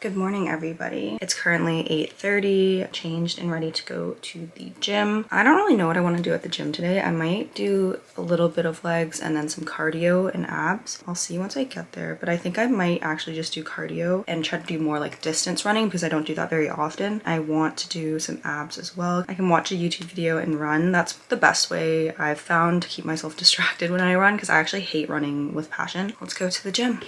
Good morning, everybody. It's currently 8:30, changed and ready to go to the gym. I don't really know what I want to do at the gym today. I might do a little bit of legs and then some cardio and abs. I'll see once I get there, but I think I might actually just do cardio and try to do more like distance running because I don't do that very often. I want to do some abs as well. I can watch a YouTube video and run. That's the best way I've found to keep myself distracted when I run because I actually hate running with passion. Let's go to the gym.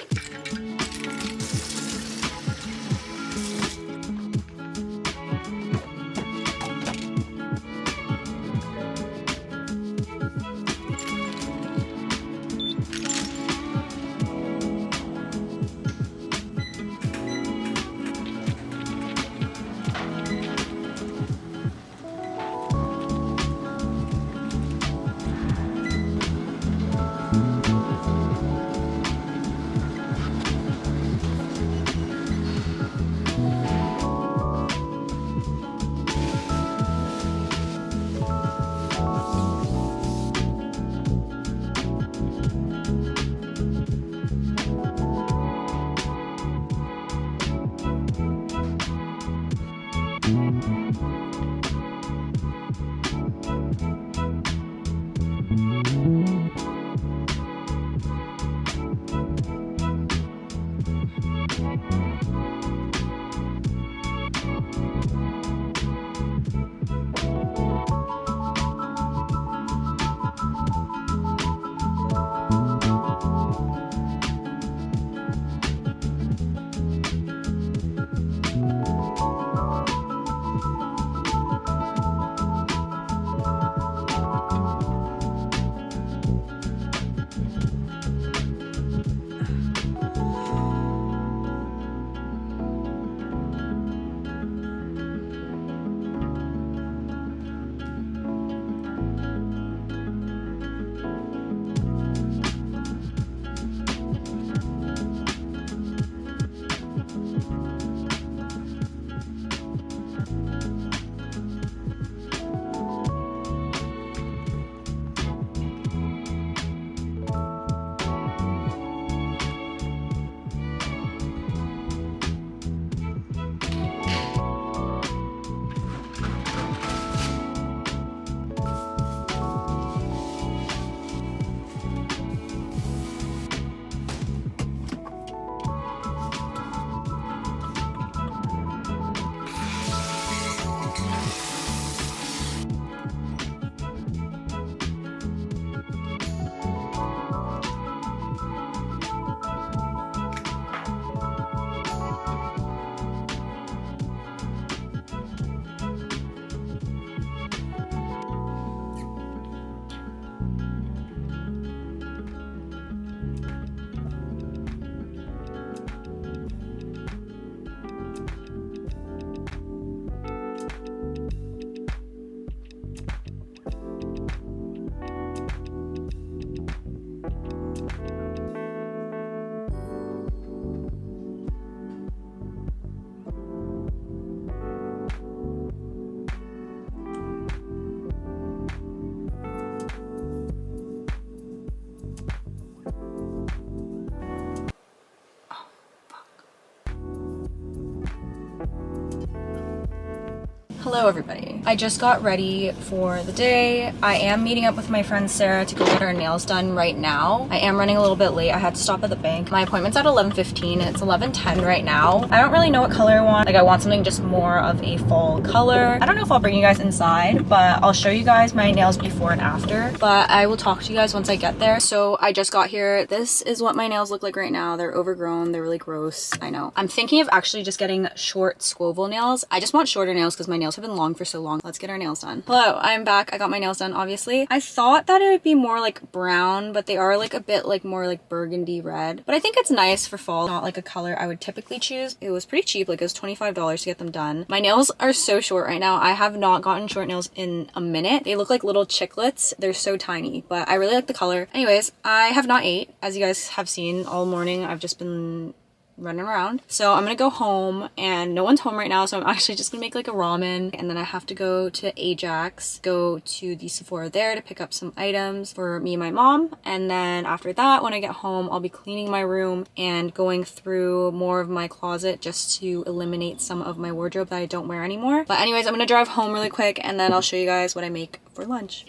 Hello everybody. I just got ready for the day. I am meeting up with my friend Sarah to go get our nails done right now. I am running a little bit late. I had to stop at the bank. My appointment's at 11:15. It's 11:10 right now. I don't really know what color I want. Like I want something just more of a fall color. I don't know if I'll bring you guys inside, but I'll show you guys my nails before and after. But I will talk to you guys once I get there. So I just got here. This is what my nails look like right now. They're overgrown. They're really gross. I know. I'm thinking of actually just getting short swivel nails. I just want shorter nails because my nails have been long for so long. Let's get our nails done. Hello, I'm back. I got my nails done, obviously. I thought that it would be more like brown, but they are like a bit like more like burgundy red. But I think it's nice for fall. Not like a color I would typically choose. It was pretty cheap. Like it was $25 to get them done. My nails are so short right now. I have not gotten short nails in a minute. They look like little chiclets. They're so tiny, but I really like the color. Anyways, I have not ate. As you guys have seen all morning, I've just been running around. So I'm gonna go home and no one's home right now, so I'm actually just gonna make like a ramen, and then I have to go to Ajax, go to the Sephora there to pick up some items for me and my mom. And then after that, when I get home, I'll be cleaning my room and going through more of my closet just to eliminate some of my wardrobe that I don't wear anymore. But anyways, I'm gonna drive home really quick and then I'll show you guys what I make for lunch.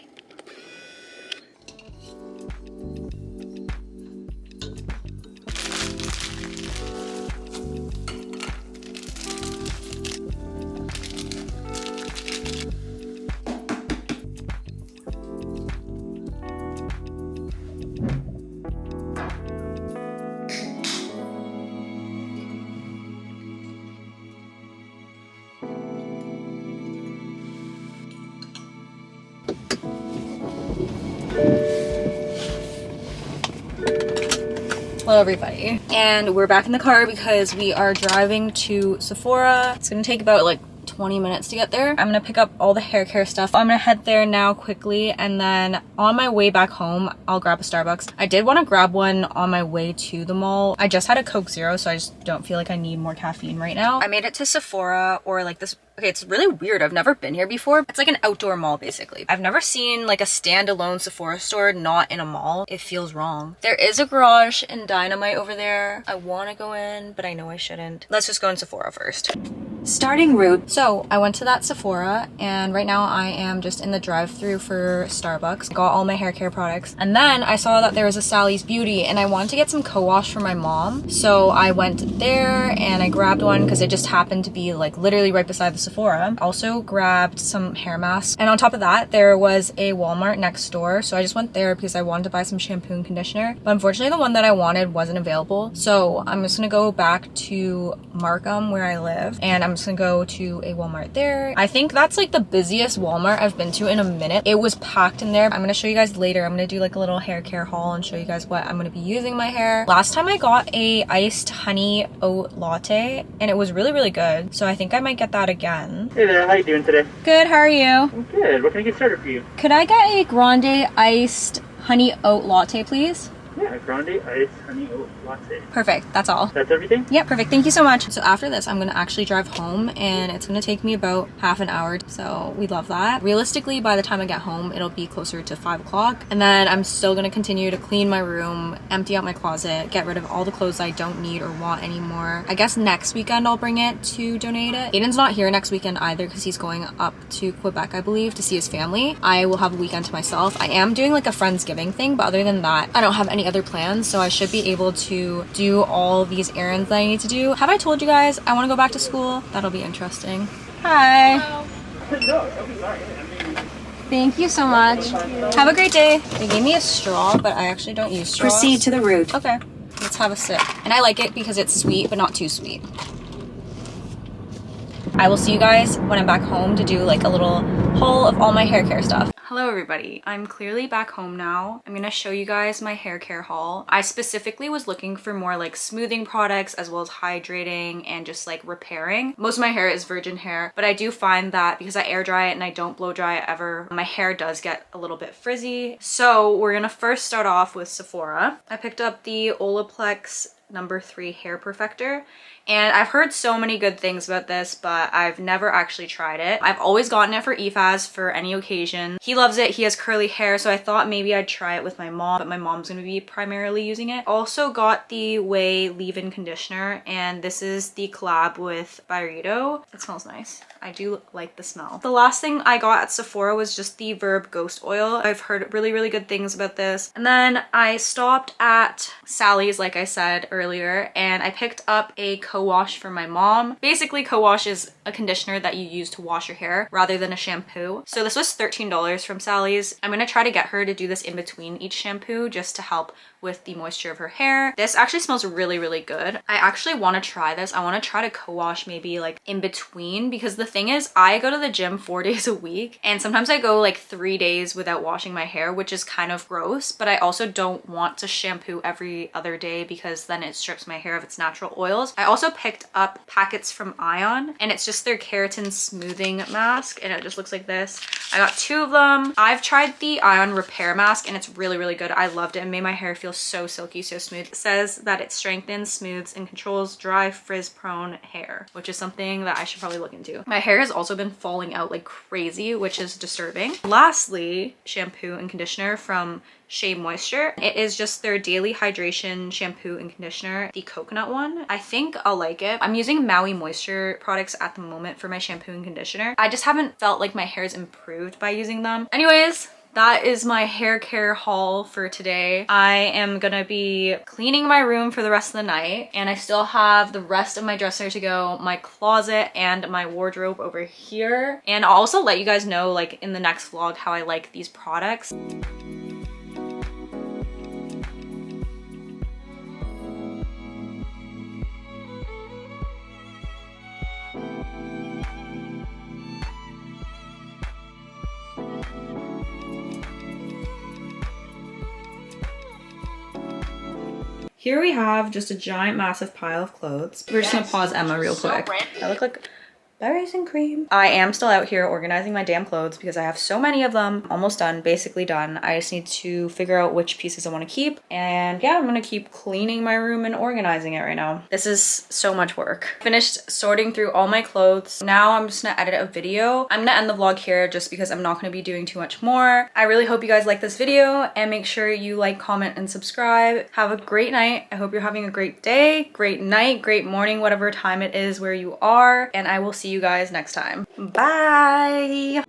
Hello everybody, and we're back in the car because we are driving to Sephora. It's gonna take about like 20 minutes to get there. I'm gonna pick up all the hair care stuff. I'm gonna head there now quickly, and then on my way back home I'll grab a Starbucks. I did want to grab one on my way to the mall. I just had a Coke Zero, so I just don't feel like I need more caffeine right now. I made it to Sephora, or like this. Okay, it's really weird. I've never been here before. It's like an outdoor mall, basically. I've never seen like a standalone Sephora store not in a mall. It feels wrong. There is a Garage and Dynamite over there. I want to go in, but I know I shouldn't. Let's just go in Sephora first. Starting route. So I went to that Sephora, and right now I am just in the drive-thru for Starbucks. Got all my hair care products, and then I saw that there was a Sally's Beauty, and I wanted to get some co-wash for my mom. So I went there and I grabbed one because it just happened to be like literally right beside the Sephora. Also grabbed some hair masks, and on top of that there was a Walmart next door, so I just went there because I wanted to buy some shampoo and conditioner, but unfortunately the one that I wanted wasn't available. So I'm just gonna go back to Markham where I live, and I'm just gonna go to a Walmart there. I think that's like the busiest Walmart I've been to in a minute. It was packed in there. I'm gonna show you guys later. I'm gonna do like a little hair care haul and show you guys what I'm gonna be using in my hair. Last time I got a iced honey oat latte and it was really good, so I think I might get that again. Hey there, how you doing today? Good, how are you? I'm good. What can I get started for you? Could I get a grande iced honey oat latte, please? Yeah, grande iced honey oat latte. Perfect, that's all. That's everything? Yep, perfect, thank you so much. So after this, I'm gonna actually drive home, and it's gonna take me about half an hour, so we love that. Realistically, by the time I get home, it'll be closer to 5 o'clock, and then I'm still gonna continue to clean my room, empty out my closet, get rid of all the clothes I don't need or want anymore. I guess next weekend I'll bring it to donate it. Aiden's not here next weekend either because he's going up to Quebec, I believe, to see his family. I will have a weekend to myself. I am doing like a Friendsgiving thing, but other than that, I don't have any other plans, so I should be able to do all these errands that I need to do. Have I told you guys I want to go back to school? That'll be interesting. Hi. No, Thank you so much. Have a great day. They gave me a straw, but I actually don't use straws. Proceed to the route. Okay, let's have a sip. And I like it because it's sweet, but not too sweet. I will see you guys when I'm back home to do like a little haul of all my hair care stuff. Hello everybody, I'm clearly back home now. I'm gonna show you guys my hair care haul. I specifically was looking for more like smoothing products as well as hydrating and just like repairing. Most of my hair is virgin hair, but I do find that because I air dry it and I don't blow dry it ever, my hair does get a little bit frizzy. So we're gonna first start off with Sephora. I picked up the Olaplex No. 3 Hair Perfector, and I've heard so many good things about this, but I've never actually tried it. I've always gotten it for Efaz for any occasion. He loves it. He has curly hair, so I thought maybe I'd try it with my mom, but my mom's gonna be primarily using it. Also got the Way leave-in conditioner, and this is the collab with Byredo. It smells nice. I do like the smell. The last thing I got at Sephora was just the Verb Ghost Oil. I've heard really good things about this. And then I stopped at Sally's, like I said earlier, and I picked up a co-wash for my mom. Basically, co-wash is a conditioner that you use to wash your hair rather than a shampoo. So this was $13 from Sally's. I'm gonna try to get her to do this in between each shampoo just to help with the moisture of her hair. This actually smells really good. I actually want to try this. I want to try to co-wash maybe like in between, because the thing is I go to the gym 4 days a week, and sometimes I go like 3 days without washing my hair, which is kind of gross, but I also don't want to shampoo every other day because then it strips my hair of its natural oils. I also also picked up packets from Ion, and it's just their keratin smoothing mask, and it just looks like this. I got 2 of them. I've tried the Ion repair mask and it's really, really good. I loved it and made my hair feel so silky, so smooth. It says that it strengthens, smooths, and controls dry, frizz-prone hair, which is something that I should probably look into. My hair has also been falling out like crazy, which is disturbing. Lastly, shampoo and conditioner from Shea Moisture. It is just their daily hydration shampoo and conditioner, the coconut one. I think I'll like it. I'm using Maui Moisture products at the moment for my shampoo and conditioner. I just haven't felt like my hair's improved by using them. Anyways, that is my hair care haul for today. I am gonna be cleaning my room for the rest of the night, and I still have the rest of my dresser to go, my closet and my wardrobe over here. And I'll also let you guys know like in the next vlog how I like these products. Here we have just a giant massive pile of clothes. We're just gonna pause Emma real quick. I look like berries and cream. I am still out here organizing my damn clothes because I have so many of them. Almost done, basically done. I just need to figure out which pieces I want to keep. And yeah, I'm gonna keep cleaning my room and organizing it right now. This is so much work. Finished sorting through all my clothes. Now I'm just gonna edit a video. I'm gonna end the vlog here just because I'm not gonna be doing too much more. I really hope you guys like this video, and make sure you like, comment, and subscribe. Have a great night. I hope you're having a great day, great night, great morning, whatever time it is where you are. And I will see you guys next time. Bye!